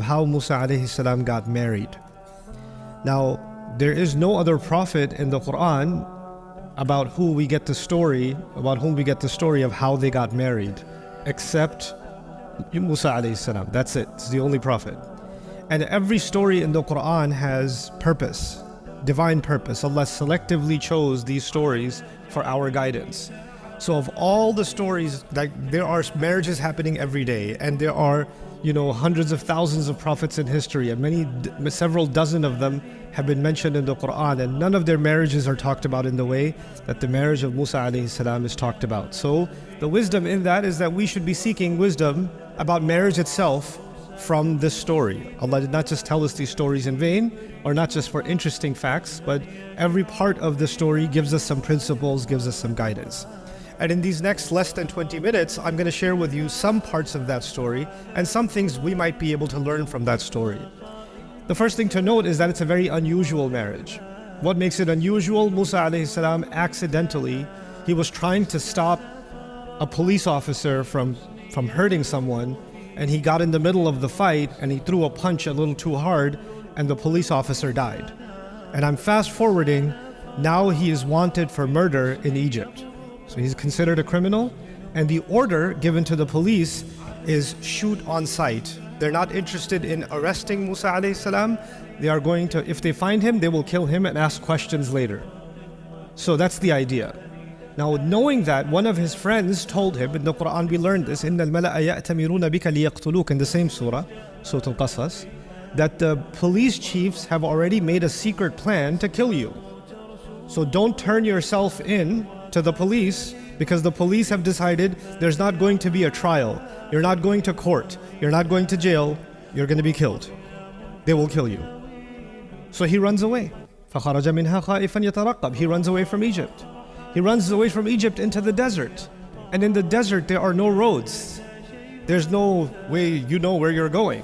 how Musa alayhi salam got married. Now, there is no other prophet in the Quran about whom we get the story of how they got married, except Musa alayhi salam. That's it. It's the only prophet. And every story in the Quran has purpose, divine purpose. Allah selectively chose these stories for our guidance. So of all the stories, like there are marriages happening every day, and there are, hundreds of thousands of prophets in history, and several dozen of them have been mentioned in the Quran, and none of their marriages are talked about in the way that the marriage of Musa alayhi salam is talked about. So the wisdom in that is that we should be seeking wisdom about marriage itself from this story. Allah did not just tell us these stories in vain, or not just for interesting facts, but every part of the story gives us some principles, gives us some guidance. And in these next less than 20 minutes, I'm going to share with you some parts of that story and some things we might be able to learn from that story. The first thing to note is that it's a very unusual marriage. What makes it unusual? Musa alayhi salam accidentally, he was trying to stop a police officer from hurting someone, and he got in the middle of the fight and he threw a punch a little too hard, and the police officer died. And I'm fast forwarding, now he is wanted for murder in Egypt. So he's considered a criminal, and the order given to the police is shoot on sight. They're not interested in arresting Musa alayhi salam. They are going to, if they find him, they will kill him and ask questions later. So that's the idea. Now, knowing that, one of his friends told him, in the Quran we learned this, إِنَّ الْمَلَأَ يَأْتَمِرُونَ بِكَ لِيَقْتُلُوكَ, in the same surah, Surah Al-Qasas, that the police chiefs have already made a secret plan to kill you. So don't turn yourself in to the police, because the police have decided there's not going to be a trial. You're not going to court. You're not going to jail. You're going to be killed. They will kill you. So he runs away. فَخَرَجَ مِنْهَا خَائِفًا يَتَرَقَّبْ. He runs away from Egypt. He runs away from Egypt into the desert. And in the desert, there are no roads. There's no way you know where you're going.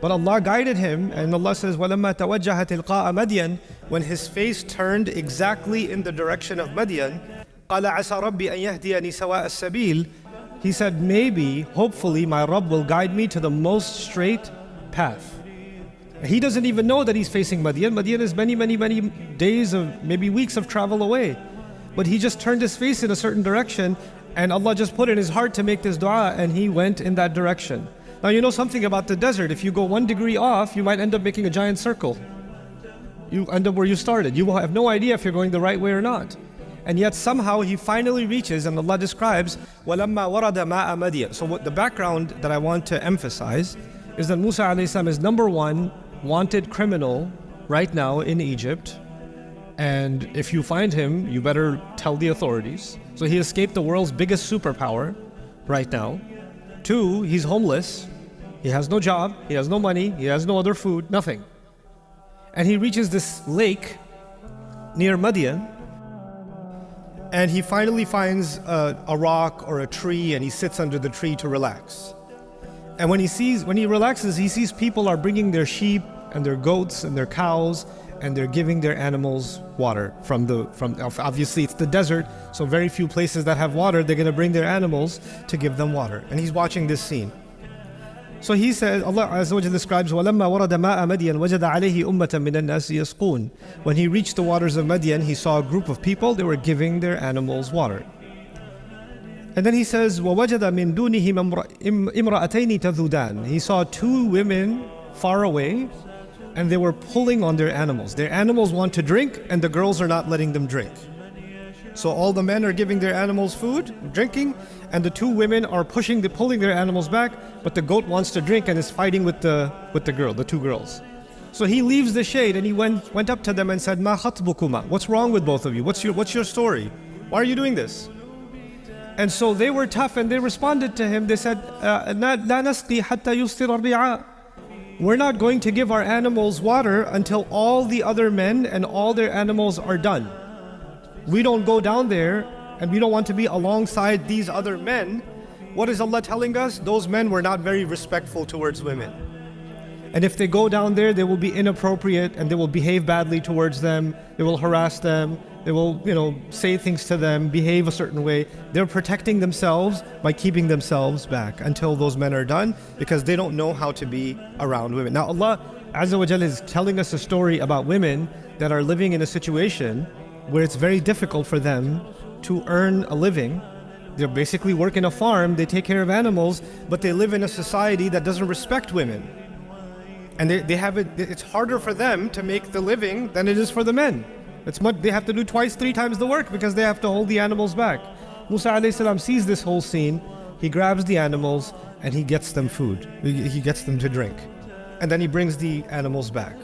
But Allah guided him, and Allah says, وَلَمَّا تَوَجَّهَ تِلْقَاءَ مَدْيَنَ, when his face turned exactly in the direction of Madian, قَالَ عَسَى رَبِّي أَن يَهْدِيَنِي سَوَاءَ السَّبِيلِ, he said, maybe, hopefully, my Rabb will guide me to the most straight path. He doesn't even know that he's facing Madian. Madian is many, many, many days of, maybe weeks of travel away. But he just turned his face in a certain direction, and Allah just put in his heart to make this dua, and he went in that direction. Now you know something about the desert. If you go 1 degree off, you might end up making a giant circle. You end up where you started. You will have no idea if you're going the right way or not. And yet somehow he finally reaches, and Allah describes, وَلَمَّا وَرَدَ مَاءَ مَدْيَنَ. So what the background that I want to emphasize is that Musa alayhi salam is number one wanted criminal right now in Egypt. And if you find him, you better tell the authorities. So he escaped the world's biggest superpower right now. 2, he's homeless. He has no job, he has no money, he has no other food, nothing. And he reaches this lake near Madian, and he finally finds a rock or a tree, and he sits under the tree to relax. And when he relaxes, he sees people are bringing their sheep and their goats and their cows, and they're giving their animals water from obviously it's the desert, so very few places that have water, they're going to bring their animals to give them water. And he's watching this scene. So he says, Allah Azza wa Jalla describes, وَلَمَّا وَرَدَ مَاءَ مَدْيَنَ وَجَدَ عَلَيْهِ أُمَّةً مِّنَ النَّاسِ يَسْقُونَ. When he reached the waters of Madian, he saw a group of people, they were giving their animals water. And then he says, وَوَجَدَ مِن دُونِهِمْ إِمْرَأَتَيْنِ تَذُودَانِ. He saw 2 women far away, and they were pulling on their animals. Their animals want to drink, and the girls are not letting them drink. So all the men are giving their animals food, drinking, and the 2 women are pulling their animals back, but the goat wants to drink and is fighting with the 2 girls. So he leaves the shade and he went up to them and said, "Ma khatbukuma? What's wrong with both of you? What's your story? Why are you doing this?" And so they were tough and they responded to him. They said, "La nasqi hatta yustir ar-ri'a." We're not going to give our animals water until all the other men and all their animals are done. We don't go down there and we don't want to be alongside these other men. What is Allah telling us? Those men were not very respectful towards women. And if they go down there, they will be inappropriate and they will behave badly towards them. They will harass them. They will, say things to them, behave a certain way. They're protecting themselves by keeping themselves back until those men are done, because they don't know how to be around women. Now Allah Azza wa Jalla is telling us a story about women that are living in a situation where it's very difficult for them to earn a living. They basically work in a farm, they take care of animals, but they live in a society that doesn't respect women. And it's harder for them to make the living than it is for the men. They have to do twice, 3 times the work because they have to hold the animals back. Musa alayhi salam sees this whole scene. He grabs the animals and he gets them food. He gets them to drink. And then he brings the animals back.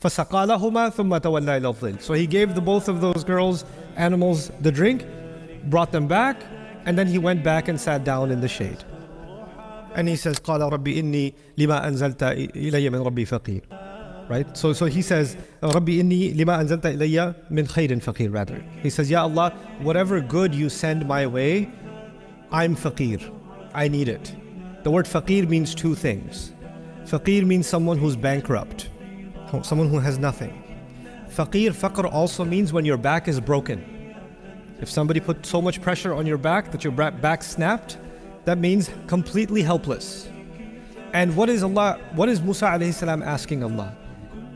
فَسَقَى لَهُمَا ثُمَّ تَوَلَّى إِلَى الظِّلِّ. So he gave both of those girls, animals, the drink, brought them back, and then he went back and sat down in the shade. And he says, قَالَ رَبِّ إِنِّي لِمَا أَنزَلْتَ إِلَيَّ مِنْ رَبِّي فَقِيرٌ. Right? So he says, رَبِّ إِنِّي لِمَا أَنزَلْتَ إِلَيَّ مِنْ خَيْرٍ فَقِيرٌ rather. He says, Ya Allah, whatever good you send my way, I'm faqir. I need it. The word faqir means 2 things. Faqir means someone who's bankrupt, someone who has nothing. Faqr also means when your back is broken. If somebody put so much pressure on your back that your back snapped, that means completely helpless. And what is Musa alayhi salam asking Allah?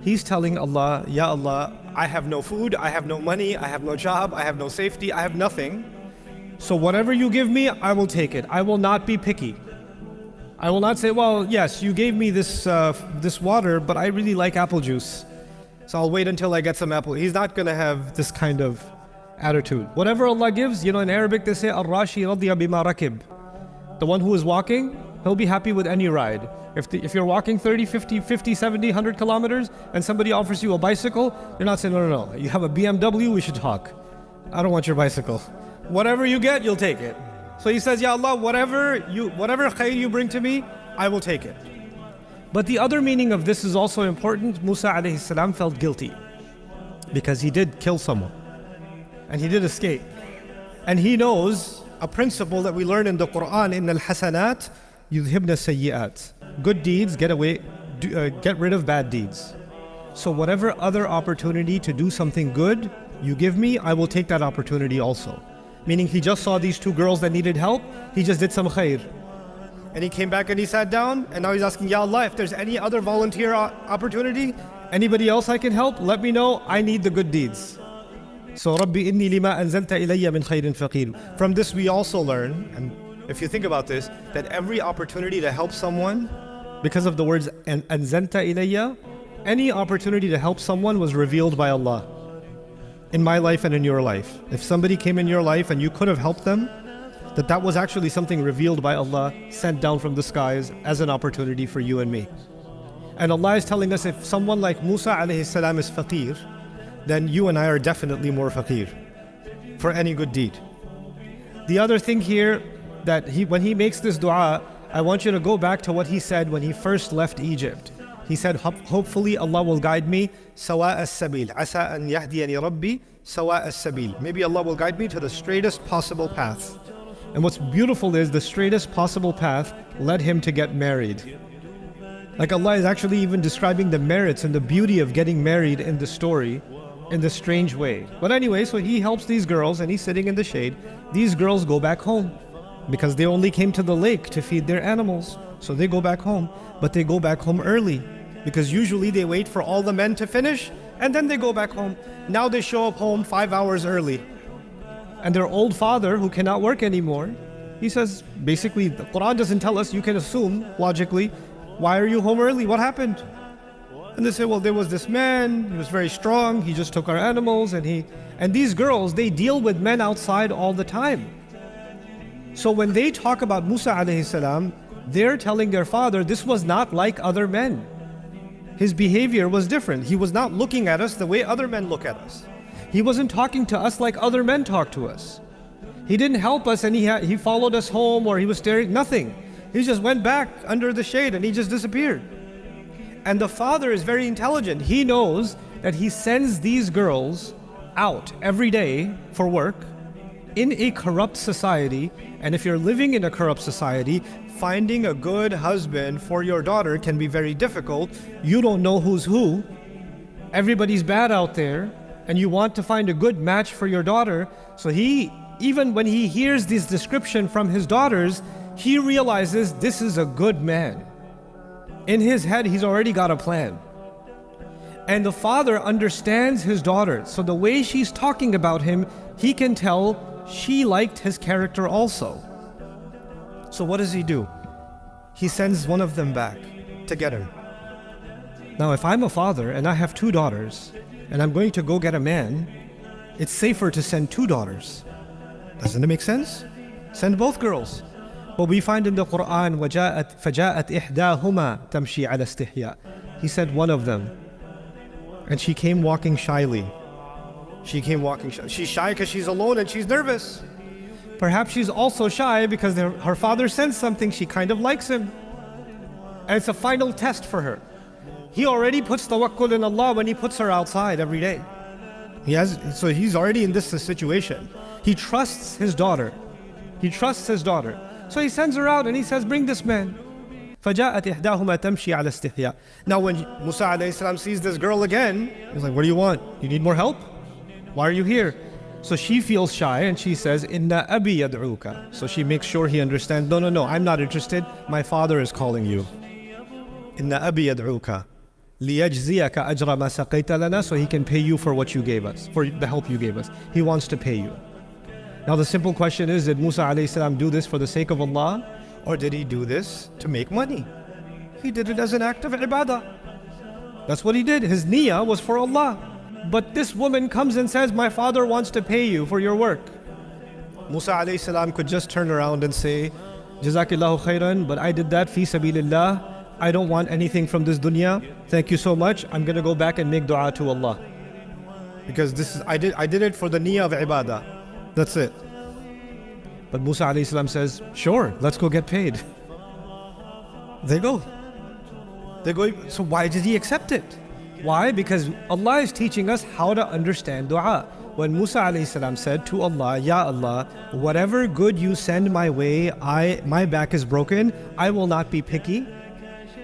He's telling Allah, Ya Allah, I have no food, I have no money, I have no job, I have no safety, I have nothing. So whatever you give me, I will take it. I will not be picky. I will not say, well, yes, you gave me this water, but I really like apple juice, so I'll wait until I get some apple. He's not going to have this kind of attitude. Whatever Allah gives, in Arabic they say, Ar-Rashi radiya bima rakib. The one who is walking, he'll be happy with any ride. If you're walking 30, 50, 70, 100 kilometers and somebody offers you a bicycle, you're not saying, no, you have a BMW, we should talk. I don't want your bicycle. Whatever you get, you'll take it. So he says, Ya Allah, whatever khair you bring to me, I will take it. But the other meaning of this is also important. Musa alayhi salam felt guilty because he did kill someone and he did escape. And he knows a principle that we learn in the Quran, in al-hasanat yudhibna sayyi'at. Good deeds get rid of bad deeds. So whatever other opportunity to do something good you give me, I will take that opportunity also. Meaning he just saw these 2 girls that needed help, he just did some khair. And he came back and he sat down, and now he's asking, Ya Allah, if there's any other volunteer opportunity, anybody else I can help, let me know, I need the good deeds. So Rabbi inni lima anzalta ilayya min khairin faqir. From this we also learn, and if you think about this, that every opportunity to help someone, because of the words anzalta ilayya, any opportunity to help someone was revealed by Allah. In my life and in your life. If somebody came in your life and you could have helped them, that was actually something revealed by Allah, sent down from the skies as an opportunity for you and me. And Allah is telling us, if someone like Musa alayhi salam is faqir, then you and I are definitely more faqir for any good deed. The other thing here, that when he makes this dua, I want you to go back to what he said when he first left Egypt. He said, hopefully Allah will guide me sawa as-sabil. Asa an yahdiyani rabbi sawa as-sabil. Maybe Allah will guide me to the straightest possible path. And what's beautiful is the straightest possible path led him to get married. Like Allah is actually even describing the merits and the beauty of getting married in the story in this strange way. But anyway, so he helps these girls and he's sitting in the shade. These girls go back home because they only came to the lake to feed their animals. So they go back home, but they go back home early because usually they wait for all the men to finish and then they go back home. Now they show up home 5 hours early. And their old father, who cannot work anymore, he says, basically, the Quran doesn't tell us, you can assume logically, why are you home early? What happened? And they say, well, there was this man, he was very strong, he just took our animals, and these girls, they deal with men outside all the time. So when they talk about Musa alayhi salam, they're telling their father, this was not like other men. His behavior was different. He was not looking at us the way other men look at us. He wasn't talking to us like other men talk to us. He didn't help us and he followed us home or he was staring, nothing. He just went back under the shade and he just disappeared. And the father is very intelligent. He knows that he sends these girls out every day for work in a corrupt society. And if you're living in a corrupt society, finding a good husband for your daughter can be very difficult. You don't know who's who. Everybody's bad out there. and you want to find a good match for your daughter. So even when he hears this description from his daughters, he realizes this is a good man. In his head, he's already got a plan. And the father understands his daughter. So the way she's talking about him, he can tell she liked his character also. So what does he do? He sends one of them back to get him. Now, if I'm a father and I have 2 daughters and I'm going to go get a man, it's safer to send 2 daughters. Doesn't it make sense? Send both girls. But we find in the Quran, فَجَاءَتْ إِحْدَاهُمَا تَمْشِي عَلَى اسْتِحْيَاءٍ. He said one of them. And she came walking shyly. She's shy because she's alone and she's nervous. Perhaps she's also shy because her father sensed something. She kind of likes him. And it's a final test for her. He already puts tawakkul in Allah when he puts her outside every day. So he's already in this situation. He trusts his daughter. So he sends her out and he says, bring this man. فَجَاءَتْ إِحْدَاهُمَا تَمْشِي عَلَى اسْتِحْيَاءٍ. Now when Musa alayhi salam sees this girl again, he's like, what do you want? You need more help? Why are you here? So she feels shy and she says, Inna abi yad'uka. So she makes sure he understands, no, I'm not interested. My father is calling you. Inna abi yad'uka. لِيَجْزِيَكَ أَجْرَ مَا سَقَيْتَ لَنَا. So he can pay you for what you gave us, for the help you gave us. He wants to pay you. Now the simple question is, did Musa alayhi salam do this for the sake of Allah? Or did he do this to make money? He did it as an act of ibadah. That's what he did. His niyyah was for Allah. But this woman comes and says, my father wants to pay you for your work. Musa alayhi salam could just turn around and say, Jazakillahu khairan, but I did that fi sabilillah. I don't want anything from this dunya. Thank you so much. I'm going to go back and make dua to Allah. Because I did it for the niyyah of ibadah. That's it. But Musa alayhi salam says, sure, let's go get paid. They go. So why did he accept it? Why? Because Allah is teaching us how to understand dua. When Musa alayhi salam said to Allah, Ya Allah, whatever good you send my way, my back is broken, I will not be picky.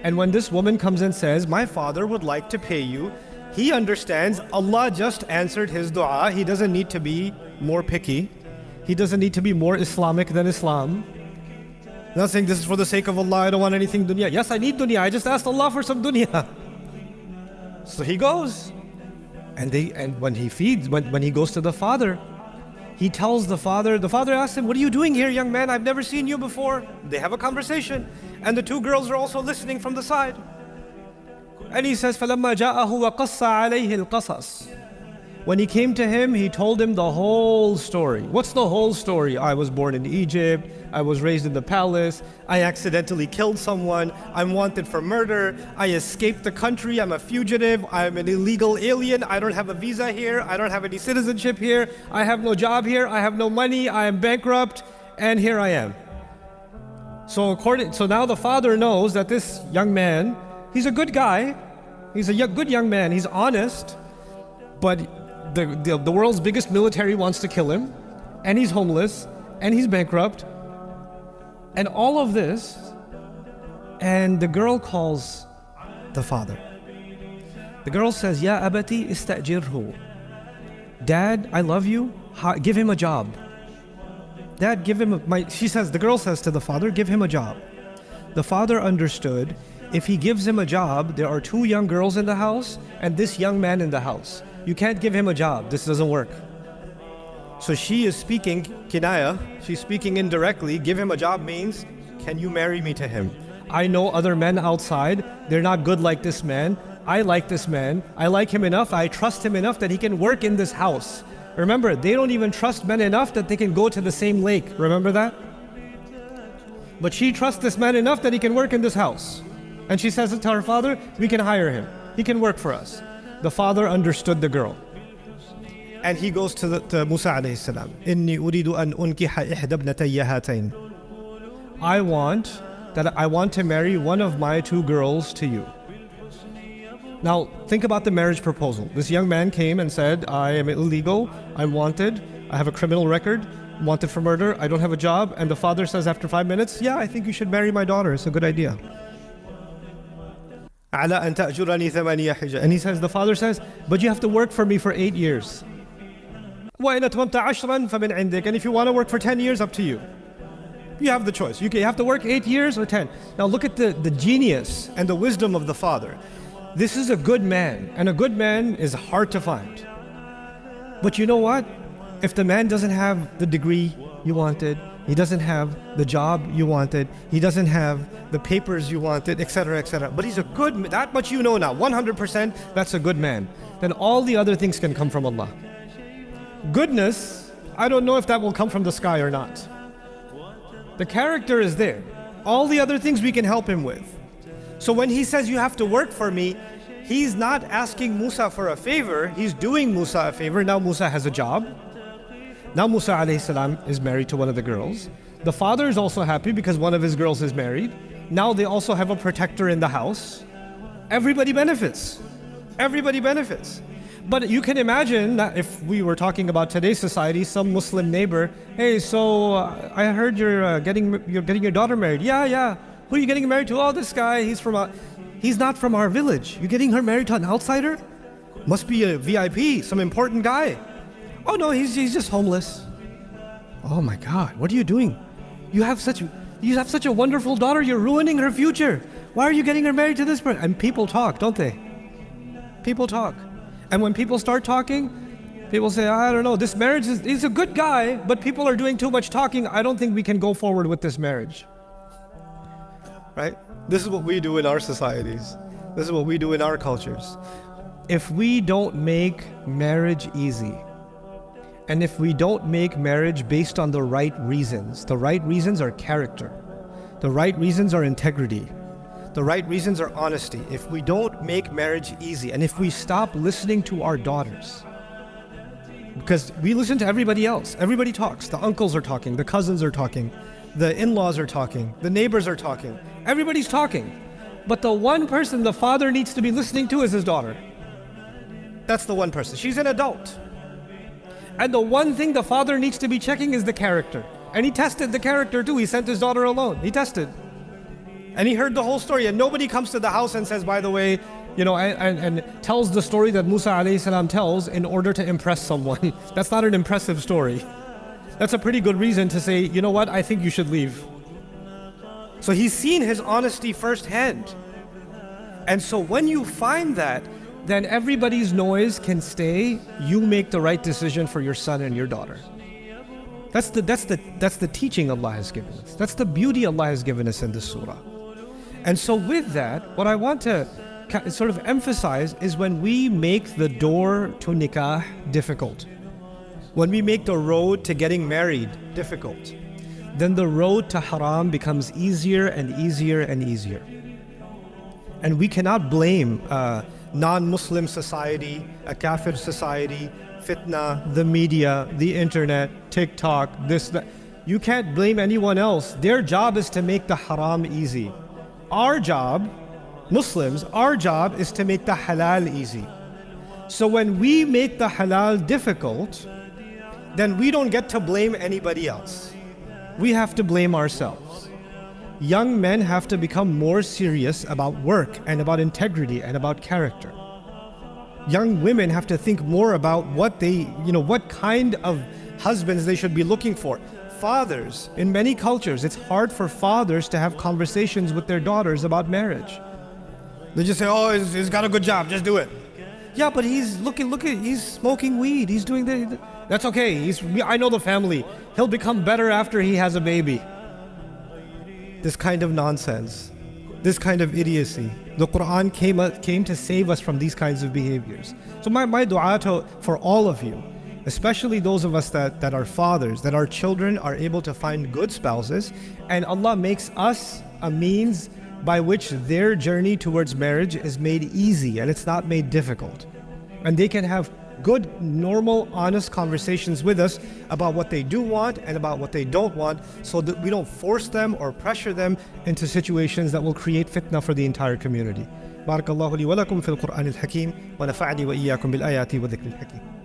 And when this woman comes and says, my father would like to pay you, he understands Allah just answered his dua. He doesn't need to be more picky. He doesn't need to be more Islamic than Islam. Not saying this is for the sake of Allah, I don't want anything dunya. Yes, I need dunya, I just asked Allah for some dunya. So he goes. And when he goes to the father, he tells the father asks him, what are you doing here, young man? I've never seen you before. They have a conversation. And the 2 girls are also listening from the side. And he says, فَلَمَّا جَاءَهُ وَقَصَّ عَلَيْهِ الْقَصَصِ. When he came to him, he told him the whole story. What's the whole story? I was born in Egypt. I was raised in the palace. I accidentally killed someone. I'm wanted for murder. I escaped the country. I'm a fugitive. I'm an illegal alien. I don't have a visa here. I don't have any citizenship here. I have no job here. I have no money. I am bankrupt. And here I am. So now the father knows that this young man, he's a good guy. He's a good young man. He's honest. But the world's biggest military wants to kill him, and he's homeless, and he's bankrupt, and all of this, and the girl calls the father. The girl says, Ya abati istajirhu. Dad, I love you. Give him a job. Dad, give him the girl says to the father, give him a job. The father understood, if he gives him a job, there are 2 young girls in the house, and this young man in the house. You can't give him a job. This doesn't work. So she is speaking kinaya. She's speaking indirectly. Give him a job means, can you marry me to him? I know other men outside. They're not good like this man. I like this man. I like him enough. I trust him enough that he can work in this house. Remember, they don't even trust men enough that they can go to the same lake. Remember that? But she trusts this man enough that he can work in this house. And she says it to her father, we can hire him. He can work for us. The father understood the girl. And he goes to Musa alayhi salam. Inni uridu an unkiha ihda ibnatayya hatayn. I want to marry one of my 2 girls to you. Now, think about the marriage proposal. This young man came and said, I am illegal, I'm wanted, I have a criminal record, wanted for murder, I don't have a job. And the father says after 5 minutes, yeah, I think you should marry my daughter, it's a good idea. على أن تأجرني ثمانية حجة. And he says, the father says, but you have to work for me for 8 years. وإن أتممت عشرا فمن عندك. And if you want to work for 10 years, up to you. You have the choice. You have to work 8 years or 10. Now look at the genius and the wisdom of the father. This is a good man, and a good man is hard to find. But you know what? If the man doesn't have the degree you wanted, he doesn't have the job you wanted, he doesn't have the papers you wanted, etc., etc. But he's a good man, that much you know now, 100%, that's a good man. Then all the other things can come from Allah. Goodness, I don't know if that will come from the sky or not. The character is there. All the other things we can help him with. So when he says you have to work for me, he's not asking Musa for a favor, he's doing Musa a favor. Now Musa has a job. Now Musa alayhi salam is married to one of the girls. The father is also happy because one of his girls is married. Now they also have a protector in the house. Everybody benefits. Everybody benefits. But you can imagine that if we were talking about today's society, some Muslim neighbor, hey, so I heard you're getting your daughter married. Yeah. Who are you getting married to? Oh, this guy, he's not from our village. You're getting her married to an outsider? Must be a VIP, some important guy. Oh no, he's just homeless. Oh my God, what are you doing? You have such a wonderful daughter, you're ruining her future. Why are you getting her married to this person? And people talk, don't they? People talk. And when people start talking, people say, I don't know, this marriage he's a good guy, but people are doing too much talking. I don't think we can go forward with this marriage. Right? This is what we do in our societies. This is what we do in our cultures. If we don't make marriage easy, and if we don't make marriage based on the right reasons are character. The right reasons are integrity. The right reasons are honesty. If we don't make marriage easy, and if we stop listening to our daughters, because we listen to everybody else. Everybody talks. The uncles are talking, the cousins are talking, the in-laws are talking, the neighbors are talking. Everybody's talking. But the one person the father needs to be listening to is his daughter. That's the one person. She's an adult. And the one thing the father needs to be checking is the character. And he tested the character too. He sent his daughter alone. He tested. And he heard the whole story. And nobody comes to the house and says, by the way, and tells the story that Musa alayhi salam tells in order to impress someone. That's not an impressive story. That's a pretty good reason to say, you know what, I think you should leave. So he's seen his honesty firsthand. And so when you find that, then everybody's noise can stay. You make the right decision for your son and your daughter. That's the teaching Allah has given us. That's the beauty Allah has given us in this surah. And so with that, what I want to sort of emphasize is when we make the door to nikah difficult, when we make the road to getting married difficult, then the road to haram becomes easier and easier and easier. And we cannot blame non-Muslim society, a kafir society, fitna, the media, the internet, TikTok, this, that. You can't blame anyone else. Their job is to make the haram easy. Our job, Muslims, our job is to make the halal easy. So when we make the halal difficult, then we don't get to blame anybody else. We have to blame ourselves. Young men have to become more serious about work and about integrity and about character. Young women have to think more about what kind of husbands they should be looking for. Fathers, in many cultures, it's hard for fathers to have conversations with their daughters about marriage. They just say, oh, he's got a good job, just do it. Yeah, but he's he's smoking weed, he's doing that. That's okay, I know the family. He'll become better after he has a baby. This kind of nonsense, this kind of idiocy. The Quran came to save us from these kinds of behaviors. So my dua for all of you, especially those of us that are fathers, that our children are able to find good spouses, and Allah makes us a means by which their journey towards marriage is made easy and it's not made difficult. And they can have good, normal, honest conversations with us about what they do want and about what they don't want, so that we don't force them or pressure them into situations that will create fitna for the entire community. بارك الله لي ولكم في القرآن الحكيم ونفعني وإياكم بالآيات والذكر الحكيم.